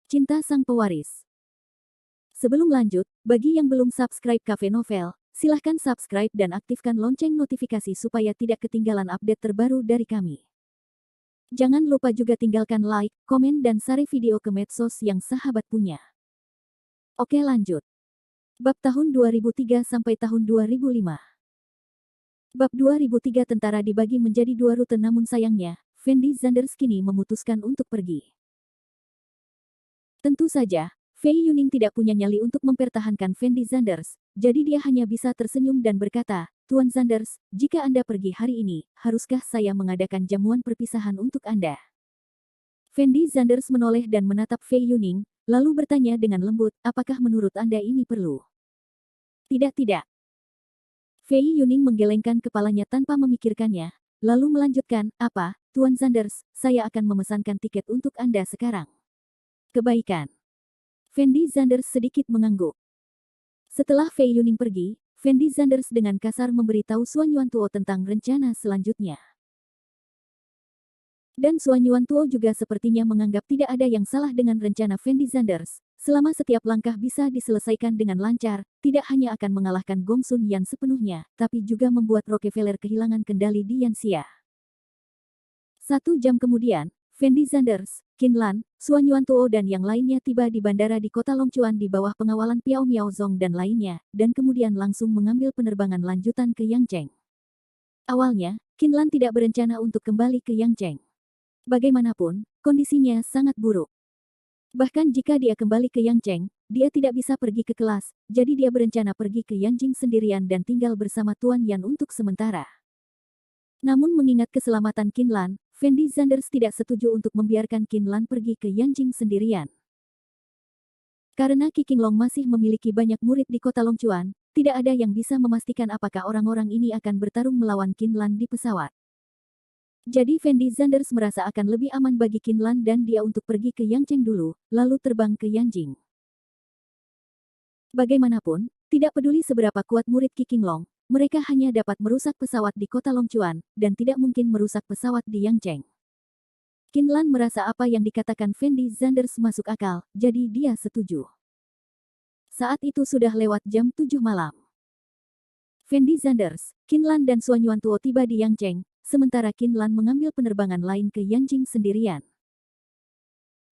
Cinta Sang Pewaris. Sebelum lanjut, bagi yang belum subscribe Cafe Novel, silahkan subscribe dan aktifkan lonceng notifikasi supaya tidak ketinggalan update terbaru dari kami. Jangan lupa juga tinggalkan like, komen dan share video ke medsos yang sahabat punya. Oke lanjut. Bab tahun 2003 sampai tahun 2005. Bab 2003 tentara dibagi menjadi dua rute namun sayangnya, Fendi Zanders kini memutuskan untuk pergi. Tentu saja, Fei Yuning tidak punya nyali untuk mempertahankan Fendi Zanders, jadi dia hanya bisa tersenyum dan berkata, Tuan Zanders, jika Anda pergi hari ini, haruskah saya mengadakan jamuan perpisahan untuk Anda? Fendi Zanders menoleh dan menatap Fei Yuning, lalu bertanya dengan lembut, apakah menurut Anda ini perlu? Tidak. Fei Yuning menggelengkan kepalanya tanpa memikirkannya, lalu melanjutkan, apa, Tuan Zanders, saya akan memesankan tiket untuk Anda sekarang. Kebaikan. Fendi Zanders sedikit mengangguk. Setelah Fei Yuning pergi, Fendi Zanders dengan kasar memberitahu Suan Yuantuo tentang rencana selanjutnya. Dan Suan Yuantuo juga sepertinya menganggap tidak ada yang salah dengan rencana Fendi Zanders, selama setiap langkah bisa diselesaikan dengan lancar, tidak hanya akan mengalahkan Gong Sun Yan sepenuhnya, tapi juga membuat Rockefeller kehilangan kendali di Yanxia. 1 jam kemudian, Fendi Zanders, Qin Lan, Suan Yuantuo dan yang lainnya tiba di bandara di kota Longchuan di bawah pengawalan Piao Miaozong dan lainnya, dan kemudian langsung mengambil penerbangan lanjutan ke Yangcheng. Awalnya, Qin Lan tidak berencana untuk kembali ke Yangcheng. Bagaimanapun, kondisinya sangat buruk. Bahkan jika dia kembali ke Yangcheng, dia tidak bisa pergi ke kelas, jadi dia berencana pergi ke Yanjing sendirian dan tinggal bersama Tuan Yan untuk sementara. Namun mengingat keselamatan Qin Lan, Fendi Zanders tidak setuju untuk membiarkan Qin Lan pergi ke Yanjing sendirian. Karena Qi Qinglong masih memiliki banyak murid di kota Longchuan, tidak ada yang bisa memastikan apakah orang-orang ini akan bertarung melawan Qin Lan di pesawat. Jadi Fendi Zanders merasa akan lebih aman bagi Qin Lan dan dia untuk pergi ke Yangcheng dulu, lalu terbang ke Yanjing. Bagaimanapun, tidak peduli seberapa kuat murid Qi Qinglong, mereka hanya dapat merusak pesawat di kota Longchuan, dan tidak mungkin merusak pesawat di Yangcheng. Qin Lan merasa apa yang dikatakan Fendi Zanders masuk akal, jadi dia setuju. Saat itu sudah lewat jam 7 malam. Fendi Zanders, Qin Lan dan Suan Yuantuo tiba di Yangcheng, sementara Qin Lan mengambil penerbangan lain ke Yanjing sendirian.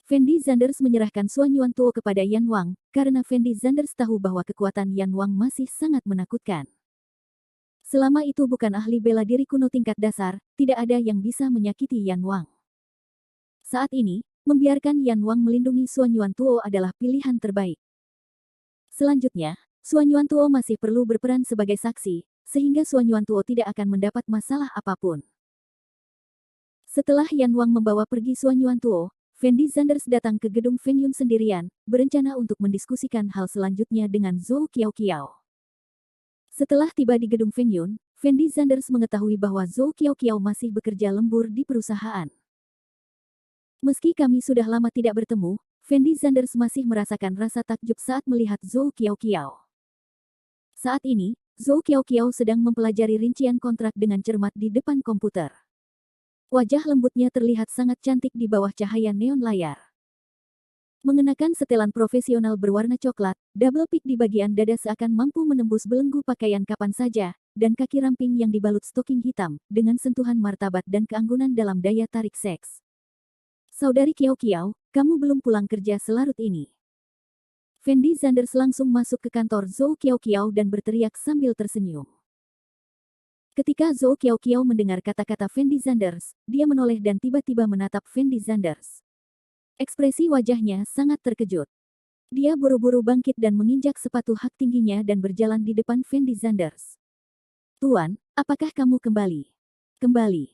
Fendi Zanders menyerahkan Suan Yuantuo kepada Yan Wang, karena Fendi Zanders tahu bahwa kekuatan Yan Wang masih sangat menakutkan. Selama itu bukan ahli bela diri kuno tingkat dasar, tidak ada yang bisa menyakiti Yan Wang. Saat ini, membiarkan Yan Wang melindungi Suan Yuantuo adalah pilihan terbaik. Selanjutnya, Suan Yuantuo masih perlu berperan sebagai saksi, sehingga Suan Yuantuo tidak akan mendapat masalah apapun. Setelah Yan Wang membawa pergi Suan Yuantuo, Fendi Zanders datang ke gedung Feng Yun sendirian, berencana untuk mendiskusikan hal selanjutnya dengan Zhou Qiaoqiao. Setelah tiba di gedung Feng Yun, Fendi Zanders mengetahui bahwa Zhou Qiaoqiao masih bekerja lembur di perusahaan. Meski kami sudah lama tidak bertemu, Fendi Zanders masih merasakan rasa takjub saat melihat Zhou Qiaoqiao. Saat ini, Zhou Qiaoqiao sedang mempelajari rincian kontrak dengan cermat di depan komputer. Wajah lembutnya terlihat sangat cantik di bawah cahaya neon layar. Mengenakan setelan profesional berwarna coklat, double pick di bagian dada seakan mampu menembus belenggu pakaian kapan saja, dan kaki ramping yang dibalut stoking hitam, dengan sentuhan martabat dan keanggunan dalam daya tarik seks. Saudari Qiaoqiao, kamu belum pulang kerja selarut ini. Fendi Zanders langsung masuk ke kantor Zhou Qiaoqiao dan berteriak sambil tersenyum. Ketika Zhou Qiaoqiao mendengar kata-kata Fendi Zanders, dia menoleh dan tiba-tiba menatap Fendi Zanders. Ekspresi wajahnya sangat terkejut. Dia buru-buru bangkit dan menginjak sepatu hak tingginya dan berjalan di depan Fendi Zanders. Tuan, apakah kamu kembali? Kembali.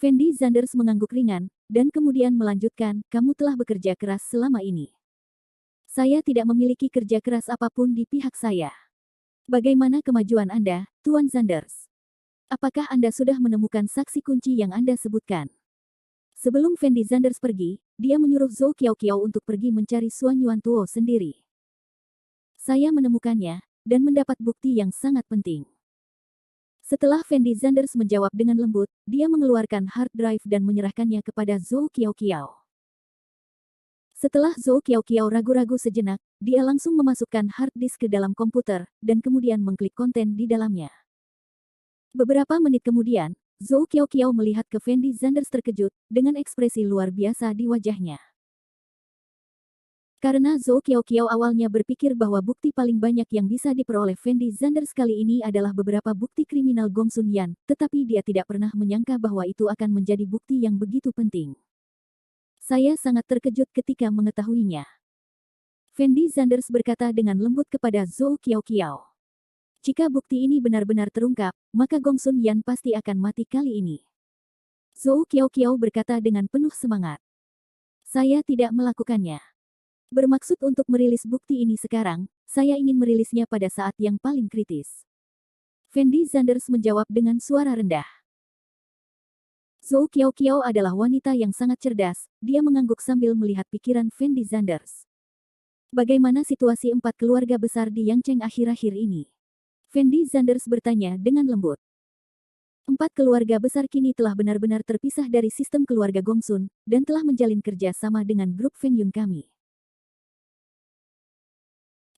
Fendi Zanders mengangguk ringan, dan kemudian melanjutkan, kamu telah bekerja keras selama ini. Saya tidak memiliki kerja keras apapun di pihak saya. Bagaimana kemajuan Anda, Tuan Zanders? Apakah Anda sudah menemukan saksi kunci yang Anda sebutkan? Sebelum Fendi Zanders pergi, dia menyuruh Zhou Qiaoqiao untuk pergi mencari Suan Yuantuo sendiri. Saya menemukannya, dan mendapat bukti yang sangat penting. Setelah Fendi Zanders menjawab dengan lembut, dia mengeluarkan hard drive dan menyerahkannya kepada Zhou Qiaoqiao. Setelah Zhou Qiaoqiao ragu-ragu sejenak, dia langsung memasukkan hard disk ke dalam komputer, dan kemudian mengklik konten di dalamnya. Beberapa menit kemudian, Zhou Qiaoqiao melihat ke Fendi Zanders terkejut, dengan ekspresi luar biasa di wajahnya. Karena Zhou Qiaoqiao awalnya berpikir bahwa bukti paling banyak yang bisa diperoleh Fendi Zanders kali ini adalah beberapa bukti kriminal Gong Sun Yan, tetapi dia tidak pernah menyangka bahwa itu akan menjadi bukti yang begitu penting. Saya sangat terkejut ketika mengetahuinya. Fendi Zanders berkata dengan lembut kepada Zhou Qiaoqiao. Jika bukti ini benar-benar terungkap, maka Gong Sun Yan pasti akan mati kali ini. Zhou Qiaoqiao berkata dengan penuh semangat. Saya tidak melakukannya. Bermaksud untuk merilis bukti ini sekarang, saya ingin merilisnya pada saat yang paling kritis. Fendi Zanders menjawab dengan suara rendah. Zhou Qiaoqiao adalah wanita yang sangat cerdas, dia mengangguk sambil melihat pikiran Fendi Zanders. Bagaimana situasi 4 keluarga besar di Yangcheng akhir-akhir ini? Fendi Zanders bertanya dengan lembut. 4 keluarga besar kini telah benar-benar terpisah dari sistem keluarga Gongsun, dan telah menjalin kerja sama dengan grup Feng Yun kami.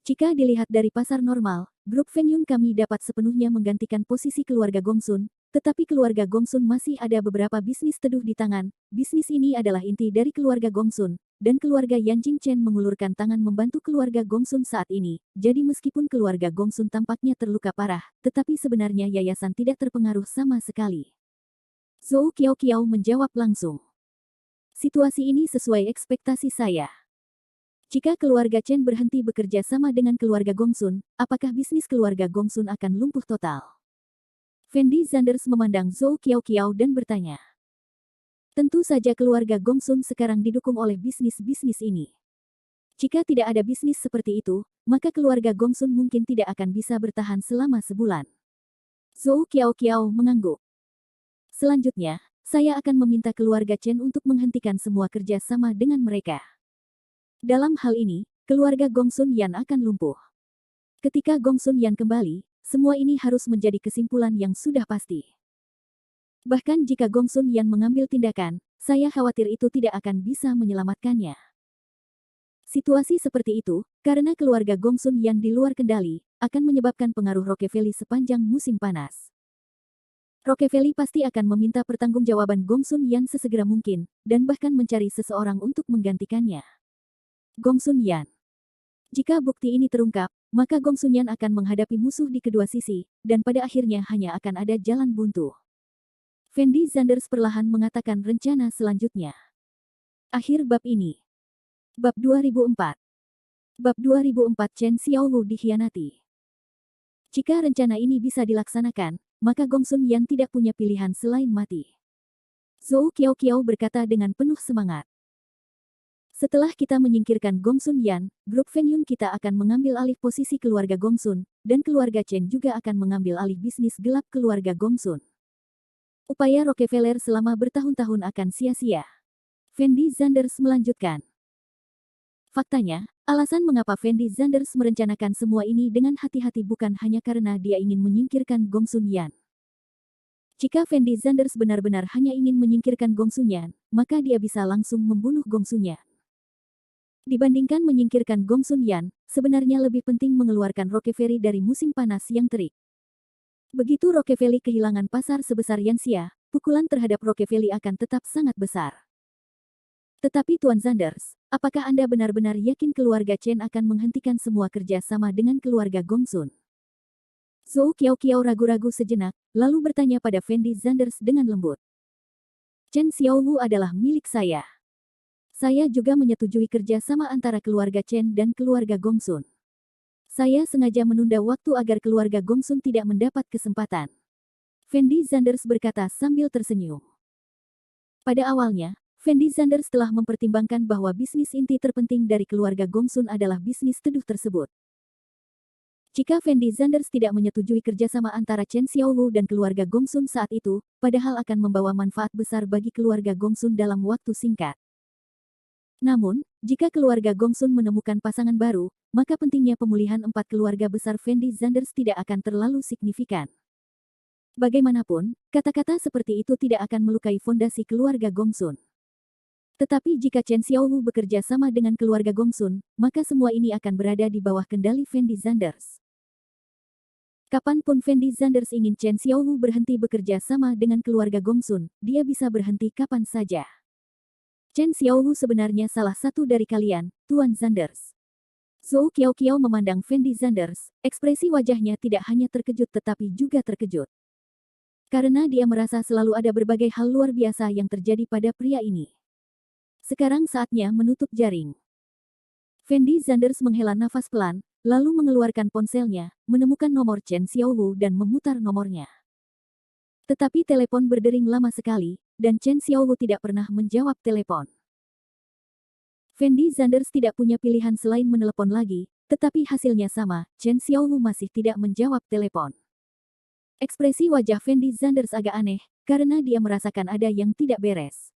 Jika dilihat dari pasar normal, grup Feng Yun kami dapat sepenuhnya menggantikan posisi keluarga Gongsun, tetapi keluarga Gongsun masih ada beberapa bisnis teduh di tangan. Bisnis ini adalah inti dari keluarga Gongsun, dan keluarga Yan Jingchen mengulurkan tangan membantu keluarga Gongsun saat ini. Jadi meskipun keluarga Gongsun tampaknya terluka parah, tetapi sebenarnya yayasan tidak terpengaruh sama sekali. Zhou Qiaoqiao menjawab langsung. Situasi ini sesuai ekspektasi saya. Jika keluarga Chen berhenti bekerja sama dengan keluarga Gongsun, apakah bisnis keluarga Gongsun akan lumpuh total? Fendi Zanders memandang Zhou Qiaoqiao dan bertanya. Tentu saja keluarga Gongsun sekarang didukung oleh bisnis-bisnis ini. Jika tidak ada bisnis seperti itu, maka keluarga Gongsun mungkin tidak akan bisa bertahan selama sebulan. Zhou Qiaoqiao mengangguk. Selanjutnya, saya akan meminta keluarga Chen untuk menghentikan semua kerja sama dengan mereka. Dalam hal ini, keluarga Gong Sun Yan akan lumpuh. Ketika Gong Sun Yan kembali, semua ini harus menjadi kesimpulan yang sudah pasti. Bahkan jika Gong Sun Yan mengambil tindakan, saya khawatir itu tidak akan bisa menyelamatkannya. Situasi seperti itu, karena keluarga Gong Sun Yan di luar kendali, akan menyebabkan pengaruh Rockefeller sepanjang musim panas. Rockefeller pasti akan meminta pertanggungjawaban Gong Sun Yan sesegera mungkin, dan bahkan mencari seseorang untuk menggantikannya. Gong Sun Yan. Jika bukti ini terungkap, maka Gong Sun Yan akan menghadapi musuh di kedua sisi, dan pada akhirnya hanya akan ada jalan buntu. Fendi Zanders perlahan mengatakan rencana selanjutnya. Akhir bab ini. Bab 2004. Bab 2004 Chen Xiaowu dikhianati. Jika rencana ini bisa dilaksanakan, maka Gong Sun Yan tidak punya pilihan selain mati. Zhou Qiaoqiao berkata dengan penuh semangat. Setelah kita menyingkirkan Gong Sun Yan, grup Feng Yun kita akan mengambil alih posisi keluarga Gong Sun, dan keluarga Chen juga akan mengambil alih bisnis gelap keluarga Gong Sun. Upaya Rockefeller selama bertahun-tahun akan sia-sia. Fendi Zanders melanjutkan. Faktanya, alasan mengapa Fendi Zanders merencanakan semua ini dengan hati-hati bukan hanya karena dia ingin menyingkirkan Gong Sun Yan. Jika Fendi Zanders benar-benar hanya ingin menyingkirkan Gong Sun Yan, maka dia bisa langsung membunuh Gong Sun Yan. Dibandingkan menyingkirkan Gong Sun Yan, sebenarnya lebih penting mengeluarkan Rockefeller dari musim panas yang terik. Begitu Rockefeller kehilangan pasar sebesar Yanxia, pukulan terhadap Rockefeller akan tetap sangat besar. Tetapi Tuan Zanders, apakah Anda benar-benar yakin keluarga Chen akan menghentikan semua kerja sama dengan keluarga Gong Sun? Zhou Qiaoqiao ragu-ragu sejenak, lalu bertanya pada Fendi Zanders dengan lembut. Chen Xiaowu adalah milik saya. Saya juga menyetujui kerja sama antara keluarga Chen dan keluarga Gong Sun. Saya sengaja menunda waktu agar keluarga Gong Sun tidak mendapat kesempatan. Fendi Zanders berkata sambil tersenyum. Pada awalnya, Fendi Zanders telah mempertimbangkan bahwa bisnis inti terpenting dari keluarga Gong Sun adalah bisnis teduh tersebut. Jika Fendi Zanders tidak menyetujui kerjasama antara Chen Xiaowu dan keluarga Gong Sun saat itu, padahal akan membawa manfaat besar bagi keluarga Gong Sun dalam waktu singkat. Namun, jika keluarga Gong Sun menemukan pasangan baru, maka pentingnya pemulihan 4 keluarga besar Fendi Zanders tidak akan terlalu signifikan. Bagaimanapun, kata-kata seperti itu tidak akan melukai fondasi keluarga Gong Sun. Tetapi jika Chen Xiaowu bekerja sama dengan keluarga Gongsun, maka semua ini akan berada di bawah kendali Fendi Zanders. Kapanpun Fendi Zanders ingin Chen Xiaowu berhenti bekerja sama dengan keluarga Gongsun, dia bisa berhenti kapan saja. Chen Xiaowu sebenarnya salah satu dari kalian, Tuan Zanders. Zhou Qiaoqiao memandang Fendi Zanders, ekspresi wajahnya tidak hanya terkejut tetapi juga terkejut. Karena dia merasa selalu ada berbagai hal luar biasa yang terjadi pada pria ini. Sekarang saatnya menutup jaring. Fendi Zanders menghela nafas pelan, lalu mengeluarkan ponselnya, menemukan nomor Chen Xiaowu dan memutar nomornya. Tetapi telepon berdering lama sekali, dan Chen Xiaowu tidak pernah menjawab telepon. Fendi Zanders tidak punya pilihan selain menelepon lagi, tetapi hasilnya sama, Chen Xiaowu masih tidak menjawab telepon. Ekspresi wajah Fendi Zanders agak aneh, karena dia merasakan ada yang tidak beres.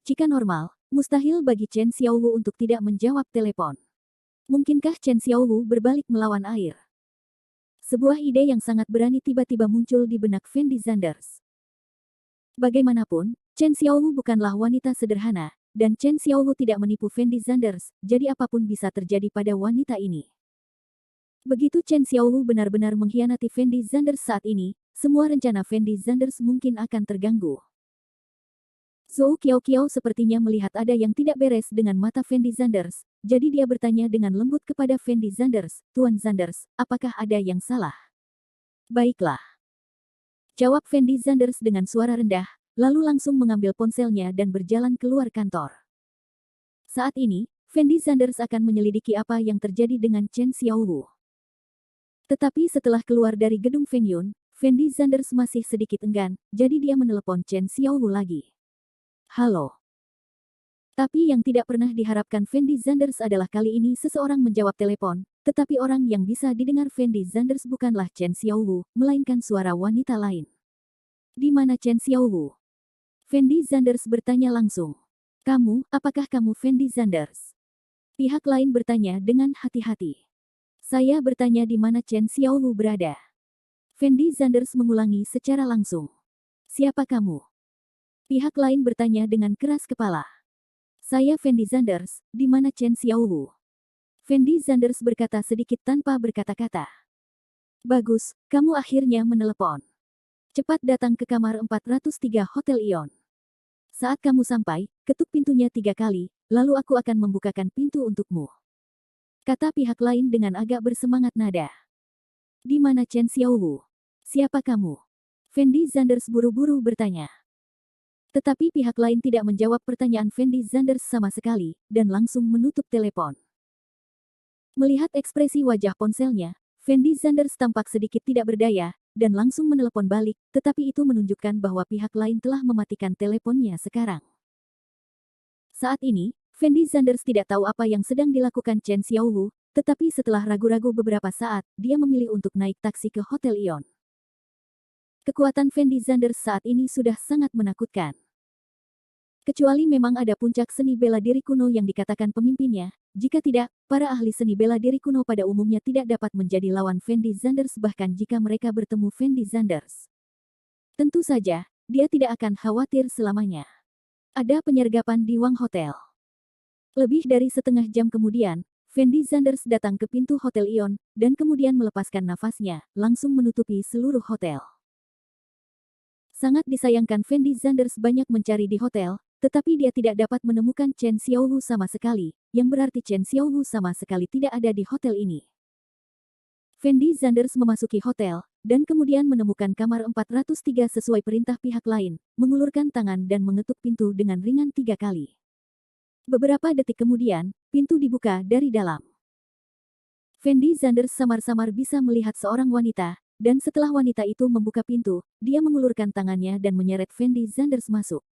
Jika normal, mustahil bagi Chen Xiaowu untuk tidak menjawab telepon. Mungkinkah Chen Xiaowu berbalik melawan air? Sebuah ide yang sangat berani tiba-tiba muncul di benak Fendi Zanders. Bagaimanapun, Chen Xiaowu bukanlah wanita sederhana, dan Chen Xiaowu tidak menipu Fendi Zanders, jadi apapun bisa terjadi pada wanita ini. Begitu Chen Xiaowu benar-benar mengkhianati Fendi Zanders saat ini, semua rencana Fendi Zanders mungkin akan terganggu. Zhou Qiaoqiao sepertinya melihat ada yang tidak beres dengan mata Fendi Zanders, jadi dia bertanya dengan lembut kepada Fendi Zanders, Tuan Zanders, apakah ada yang salah? Baiklah. Jawab Fendi Zanders dengan suara rendah, lalu langsung mengambil ponselnya dan berjalan keluar kantor. Saat ini, Fendi Zanders akan menyelidiki apa yang terjadi dengan Chen Xiaowu. Tetapi setelah keluar dari gedung Fengyun, Fendi Zanders masih sedikit enggan, jadi dia menelepon Chen Xiaowu lagi. Halo. Tapi yang tidak pernah diharapkan Fendi Zanders adalah kali ini seseorang menjawab telepon, tetapi orang yang bisa didengar Fendi Zanders bukanlah Chen Xiaowu, melainkan suara wanita lain. Di mana Chen Xiaowu? Fendi Zanders bertanya langsung. Kamu, apakah kamu Fendi Zanders? Pihak lain bertanya dengan hati-hati. Saya bertanya di mana Chen Xiaowu berada. Fendi Zanders mengulangi secara langsung. Siapa kamu? Pihak lain bertanya dengan keras kepala. Saya Fendi Zanders, di mana Chen Xiaowu? Fendi Zanders berkata sedikit tanpa berkata-kata. Bagus, kamu akhirnya menelepon. Cepat datang ke kamar 403 Hotel Ion. Saat kamu sampai, ketuk pintunya 3 kali, lalu aku akan membukakan pintu untukmu. Kata pihak lain dengan agak bersemangat nada. Di mana Chen Xiaowu? Siapa kamu? Fendi Zanders buru-buru bertanya. Tetapi pihak lain tidak menjawab pertanyaan Fendi Zanders sama sekali, dan langsung menutup telepon. Melihat ekspresi wajah ponselnya, Fendi Zanders tampak sedikit tidak berdaya, dan langsung menelepon balik, tetapi itu menunjukkan bahwa pihak lain telah mematikan teleponnya sekarang. Saat ini, Fendi Zanders tidak tahu apa yang sedang dilakukan Chen Xiaowu, tetapi setelah ragu-ragu beberapa saat, dia memilih untuk naik taksi ke Hotel Ion. Kekuatan Fendi Zanders saat ini sudah sangat menakutkan. Kecuali memang ada puncak seni bela diri kuno yang dikatakan pemimpinnya, jika tidak, para ahli seni bela diri kuno pada umumnya tidak dapat menjadi lawan Fendi Zanders bahkan jika mereka bertemu Fendi Zanders. Tentu saja, dia tidak akan khawatir selamanya. Ada penyergapan di Wang Hotel. Lebih dari setengah jam kemudian, Fendi Zanders datang ke pintu Hotel Ion, dan kemudian melepaskan nafasnya, langsung menutupi seluruh hotel. Sangat disayangkan Fendi Zanders banyak mencari di hotel, tetapi dia tidak dapat menemukan Chen Xiaowu sama sekali, yang berarti Chen Xiaowu sama sekali tidak ada di hotel ini. Fendi Zanders memasuki hotel, dan kemudian menemukan kamar 403 sesuai perintah pihak lain, mengulurkan tangan dan mengetuk pintu dengan ringan 3 kali. Beberapa detik kemudian, pintu dibuka dari dalam. Fendi Zanders samar-samar bisa melihat seorang wanita, dan setelah wanita itu membuka pintu, dia mengulurkan tangannya dan menyeret Fendi Zanders masuk.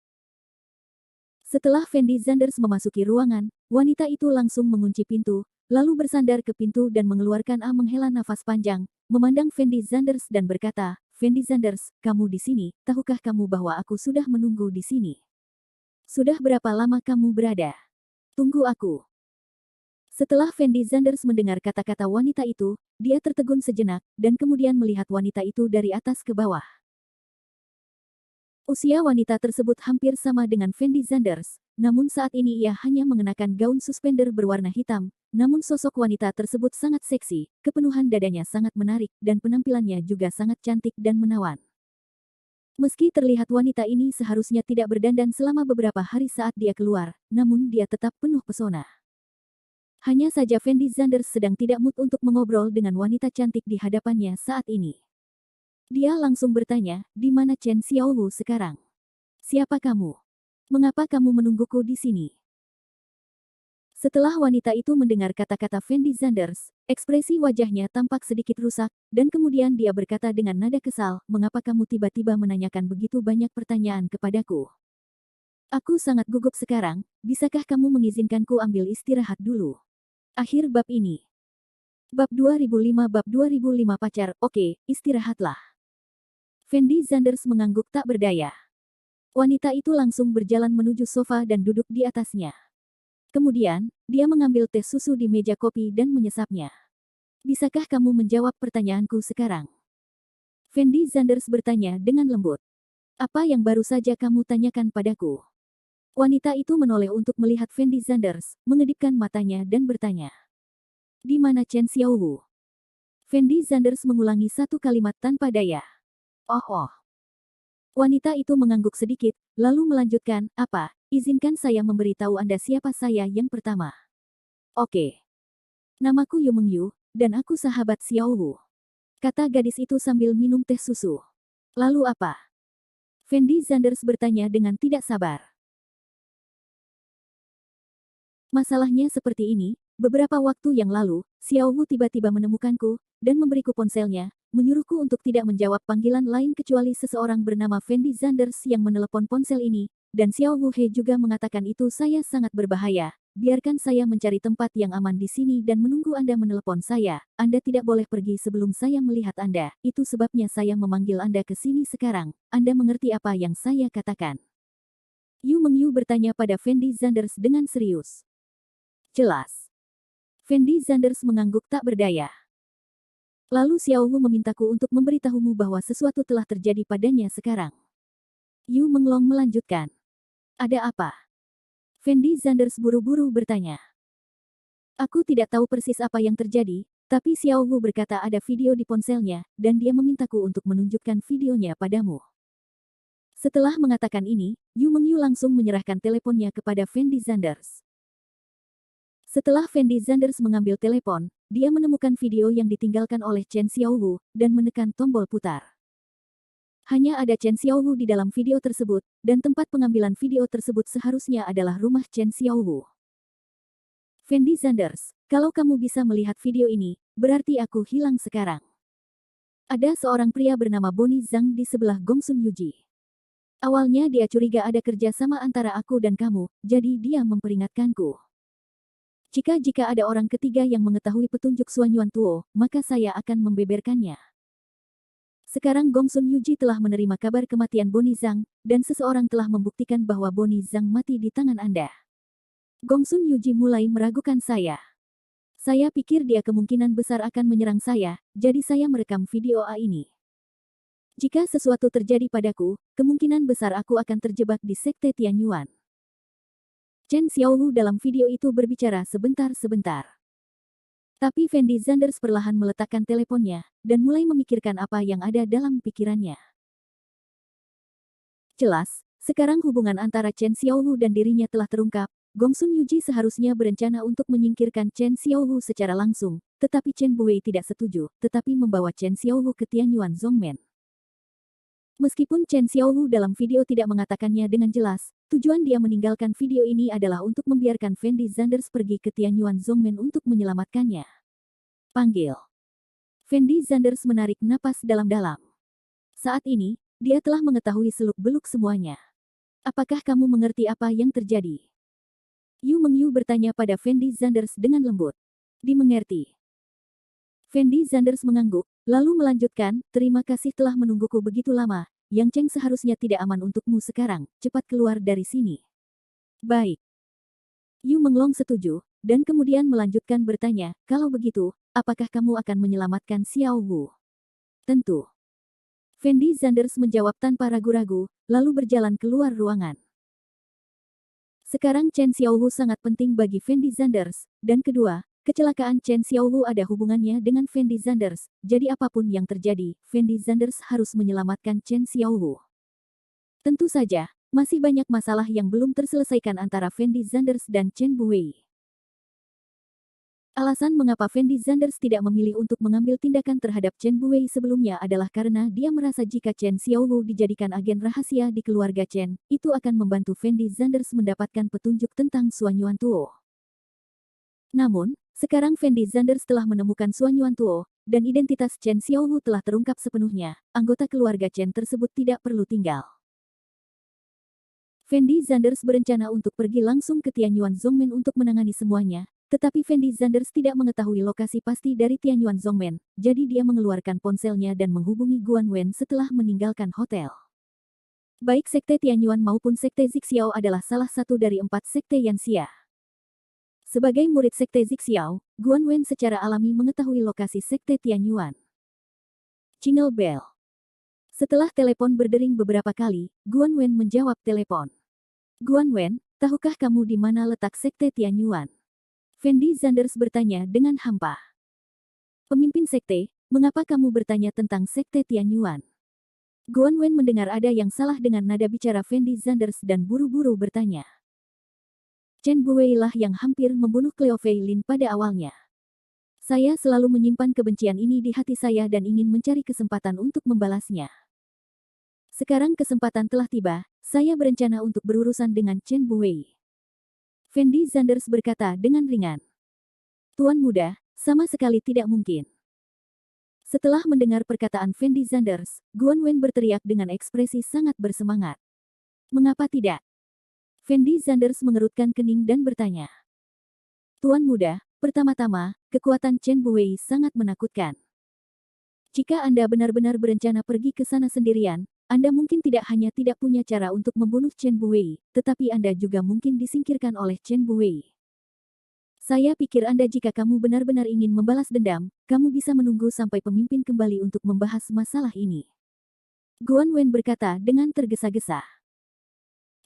Setelah Fendi Zanders memasuki ruangan, wanita itu langsung mengunci pintu, lalu bersandar ke pintu dan mengeluarkan menghela nafas panjang, memandang Fendi Zanders dan berkata, Fendi Zanders, kamu di sini, tahukah kamu bahwa aku sudah menunggu di sini? Sudah berapa lama kamu berada? Tunggu aku. Setelah Fendi Zanders mendengar kata-kata wanita itu, dia tertegun sejenak, dan kemudian melihat wanita itu dari atas ke bawah. Usia wanita tersebut hampir sama dengan Fendi Zanders, namun saat ini ia hanya mengenakan gaun suspender berwarna hitam. Namun sosok wanita tersebut sangat seksi, kepenuhan dadanya sangat menarik, dan penampilannya juga sangat cantik dan menawan. Meski terlihat wanita ini seharusnya tidak berdandan selama beberapa hari saat dia keluar, namun dia tetap penuh pesona. Hanya saja Fendi Zanders sedang tidak mood untuk mengobrol dengan wanita cantik di hadapannya saat ini. Dia langsung bertanya, "Di mana Chen Xiaowu sekarang? Siapa kamu? Mengapa kamu menungguku di sini?" Setelah wanita itu mendengar kata-kata Fendi Zanders, ekspresi wajahnya tampak sedikit rusak, dan kemudian dia berkata dengan nada kesal, "Mengapa kamu tiba-tiba menanyakan begitu banyak pertanyaan kepadaku? Aku sangat gugup sekarang, bisakah kamu mengizinkanku ambil istirahat dulu?" Akhir bab ini. Bab 2005 pacar, oke, istirahatlah. Fendi Zanders mengangguk tak berdaya. Wanita itu langsung berjalan menuju sofa dan duduk di atasnya. Kemudian, dia mengambil teh susu di meja kopi dan menyesapnya. "Bisakah kamu menjawab pertanyaanku sekarang?" Fendi Zanders bertanya dengan lembut. "Apa yang baru saja kamu tanyakan padaku?" Wanita itu menoleh untuk melihat Fendi Zanders, mengedipkan matanya dan bertanya. "Di mana Chen Xiaowu?" Fendi Zanders mengulangi satu kalimat tanpa daya. "Oh. Wanita itu mengangguk sedikit, lalu melanjutkan, "Apa, izinkan saya memberitahu Anda siapa saya yang pertama. Oke. Namaku Yu Mengyu, dan aku sahabat Xiaowu," kata gadis itu sambil minum teh susu. "Lalu apa?" Fendi Zanders bertanya dengan tidak sabar. "Masalahnya seperti ini, beberapa waktu yang lalu, Xiaowu tiba-tiba menemukanku, dan memberiku ponselnya, menyuruhku untuk tidak menjawab panggilan lain kecuali seseorang bernama Fendi Zanders yang menelepon ponsel ini, dan Xiaowu He juga mengatakan itu saya sangat berbahaya. Biarkan saya mencari tempat yang aman di sini dan menunggu Anda menelepon saya. Anda tidak boleh pergi sebelum saya melihat Anda. Itu sebabnya saya memanggil Anda ke sini sekarang. Anda mengerti apa yang saya katakan?" Yu Mengyu bertanya pada Fendi Zanders dengan serius. "Jelas." Fendi Zanders mengangguk tak berdaya. "Lalu Xiaowu memintaku untuk memberitahumu bahwa sesuatu telah terjadi padanya sekarang." Yu Menglong melanjutkan. "Ada apa?" Fendi Zanders buru-buru bertanya. "Aku tidak tahu persis apa yang terjadi, tapi Xiaowu berkata ada video di ponselnya, dan dia memintaku untuk menunjukkan videonya padamu." Setelah mengatakan ini, Yu Mengyu langsung menyerahkan teleponnya kepada Fendi Zanders. Setelah Fendi Zanders mengambil telepon, dia menemukan video yang ditinggalkan oleh Chen Xiaowu, dan menekan tombol putar. Hanya ada Chen Xiaowu di dalam video tersebut, dan tempat pengambilan video tersebut seharusnya adalah rumah Chen Xiaowu. "Fendi Zanders, kalau kamu bisa melihat video ini, berarti aku hilang sekarang. Ada seorang pria bernama Bonnie Zhang di sebelah Gongsun Yuji. Awalnya dia curiga ada kerja sama antara aku dan kamu, jadi dia memperingatkanku. Jika ada orang ketiga yang mengetahui petunjuk Suan Yuan Tuo, maka saya akan membeberkannya. Sekarang Gongsun Yuji telah menerima kabar kematian Bonnie Zhang, dan seseorang telah membuktikan bahwa Bonnie Zhang mati di tangan Anda. Gongsun Yuji mulai meragukan saya. Saya pikir dia kemungkinan besar akan menyerang saya, jadi saya merekam video A ini. Jika sesuatu terjadi padaku, kemungkinan besar aku akan terjebak di Sekte Tianyuan." Chen Xiaowu dalam video itu berbicara sebentar-sebentar. Tapi Fendi Zanders perlahan meletakkan teleponnya, dan mulai memikirkan apa yang ada dalam pikirannya. Jelas, sekarang hubungan antara Chen Xiaowu dan dirinya telah terungkap. Gongsun Yuji seharusnya berencana untuk menyingkirkan Chen Xiaowu secara langsung, tetapi Chen Buwei tidak setuju, tetapi membawa Chen Xiaowu ke Tianyuan Zhongmen. Meskipun Chen Xiaowu dalam video tidak mengatakannya dengan jelas, tujuan dia meninggalkan video ini adalah untuk membiarkan Fendi Zanders pergi ke Tianyuan Zhongmen untuk menyelamatkannya. Panggil. Fendi Zanders menarik napas dalam-dalam. Saat ini, dia telah mengetahui seluk-beluk semuanya. "Apakah kamu mengerti apa yang terjadi?" Yu Mengyu bertanya pada Fendi Zanders dengan lembut. "Dimengerti." Fendi Zanders mengangguk, lalu melanjutkan, "Terima kasih telah menungguku begitu lama. Yang Cheng seharusnya tidak aman untukmu sekarang, cepat keluar dari sini." "Baik." Yu Menglong setuju, dan kemudian melanjutkan bertanya, "Kalau begitu, apakah kamu akan menyelamatkan Xiao Wu?" "Tentu." Fendi Zanders menjawab tanpa ragu-ragu, lalu berjalan keluar ruangan. Sekarang Chen Xiaowu sangat penting bagi Fendi Zanders, dan kedua, kecelakaan Chen Xiaowu ada hubungannya dengan Fendi Zanders, jadi apapun yang terjadi, Fendi Zanders harus menyelamatkan Chen Xiaowu. Tentu saja, masih banyak masalah yang belum terselesaikan antara Fendi Zanders dan Chen Buwei. Alasan mengapa Fendi Zanders tidak memilih untuk mengambil tindakan terhadap Chen Buwei sebelumnya adalah karena dia merasa jika Chen Xiaowu dijadikan agen rahasia di keluarga Chen, itu akan membantu Fendi Zanders mendapatkan petunjuk tentang Suan Yuantuo. Namun, sekarang Fendi Zanders telah menemukan Suan Yuantuo, dan identitas Chen Xiaowu telah terungkap sepenuhnya, anggota keluarga Chen tersebut tidak perlu tinggal. Fendi Zanders berencana untuk pergi langsung ke Tianyuan Zongmen untuk menangani semuanya, tetapi Fendi Zanders tidak mengetahui lokasi pasti dari Tianyuan Zongmen, jadi dia mengeluarkan ponselnya dan menghubungi Guan Wen setelah meninggalkan hotel. Baik sekte Tianyuan maupun sekte Zixiao adalah salah satu dari 4 sekte Yanxia. Sebagai murid sekte Zixiao, Guan Wen secara alami mengetahui lokasi sekte Tianyuan. Jingle bell. Setelah telepon berdering beberapa kali, Guan Wen menjawab telepon. Guan Wen, tahukah kamu di mana letak sekte Tianyuan? Fendi Zanders bertanya dengan hampa. Pemimpin sekte, mengapa kamu bertanya tentang sekte Tianyuan? Guan Wen mendengar ada yang salah dengan nada bicara Fendi Zanders dan buru-buru bertanya. Chen Buwei lah yang hampir membunuh Cleo Fei Lin pada awalnya. Saya selalu menyimpan kebencian ini di hati saya dan ingin mencari kesempatan untuk membalasnya. Sekarang kesempatan telah tiba, saya berencana untuk berurusan dengan Chen Buwei. Fendi Zanders berkata dengan ringan. Tuan muda, sama sekali tidak mungkin. Setelah mendengar perkataan Fendi Zanders, Guan Wen berteriak dengan ekspresi sangat bersemangat. Mengapa tidak? Fendi Zanders mengerutkan kening dan bertanya. Tuan muda, pertama-tama, kekuatan Chen Buwei sangat menakutkan. Jika Anda benar-benar berencana pergi ke sana sendirian, Anda mungkin tidak hanya tidak punya cara untuk membunuh Chen Buwei, tetapi Anda juga mungkin disingkirkan oleh Chen Buwei. Saya pikir Anda jika kamu benar-benar ingin membalas dendam, kamu bisa menunggu sampai pemimpin kembali untuk membahas masalah ini. Guan Wen berkata dengan tergesa-gesa.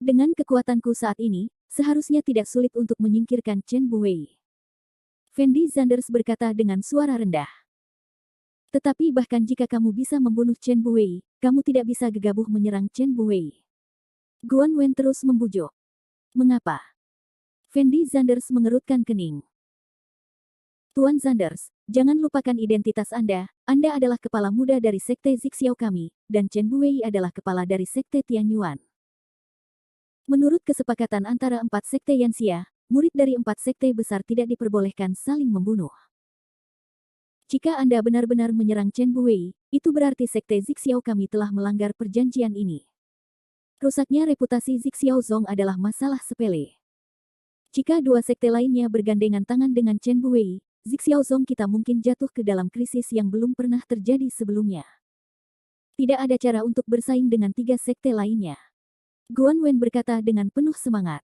Dengan kekuatanku saat ini, seharusnya tidak sulit untuk menyingkirkan Chen Buwei. Fendi Zanders berkata dengan suara rendah. Tetapi bahkan jika kamu bisa membunuh Chen Buwei, kamu tidak bisa gegabah menyerang Chen Buwei. Guan Wen terus membujuk. Mengapa? Fendi Zanders mengerutkan kening. Tuan Zanders, jangan lupakan identitas Anda adalah kepala muda dari sekte Zixiao kami, dan Chen Buwei adalah kepala dari sekte Tianyuan. Menurut kesepakatan antara 4 sekte Yanxia, murid dari 4 sekte besar tidak diperbolehkan saling membunuh. Jika Anda benar-benar menyerang Chen Buwei, itu berarti sekte Zixiao kami telah melanggar perjanjian ini. Rusaknya reputasi Zixiao Zong adalah masalah sepele. Jika 2 sekte lainnya bergandengan tangan dengan Chen Buwei, Zixiao Zong kita mungkin jatuh ke dalam krisis yang belum pernah terjadi sebelumnya. Tidak ada cara untuk bersaing dengan 3 sekte lainnya. Guan Wen berkata dengan penuh semangat.